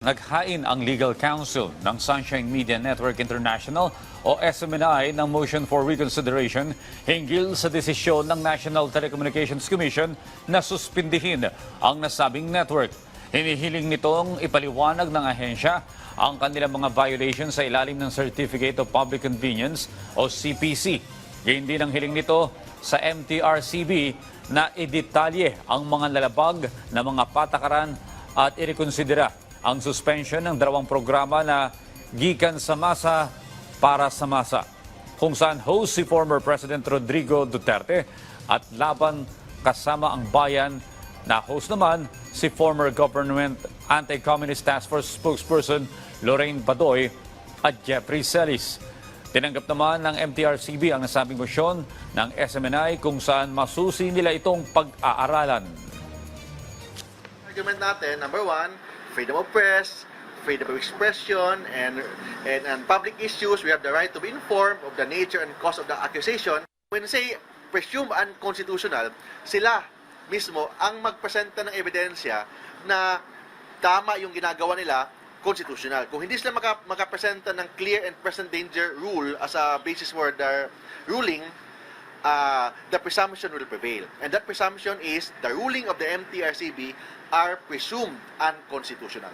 Naghain ang legal counsel ng Sunshine Media Network International o SMNI ng motion for reconsideration hinggil sa desisyon ng National Telecommunications Commission na suspindihin ang nasabing network. Hinihiling nitong ipaliwanag ng ahensya ang kanilang mga violations sa ilalim ng Certificate of Public Convenience o CPC. Gayun din ang hiling nito sa MTRCB na idetalye ang mga lalabag na mga patakaran at irekonsidera ang suspension ng dalawang programa na gikan sa masa para sa masa, kung saan host si former President Rodrigo Duterte at laban kasama ang bayan na host naman si former Government Anti-Communist Task Force spokesperson Lorraine Badoy at Jeffrey Celis. Tinanggap naman ng MTRCB ang nasabing motion ng SMNI kung saan masusi nila itong pag-aaralan. Argument natin, number one, freedom of press, freedom of expression, and public issues, we have the right to be informed of the nature and cause of the accusation. When say presumed unconstitutional, sila mismo ang magpresenta ng ebidensya na tama yung ginagawa nila, constitutional. Kung hindi sila makapresenta ng clear and present danger rule as a basis for their ruling, the presumption will prevail. And that presumption is the ruling of the MTRCB are presumed unconstitutional.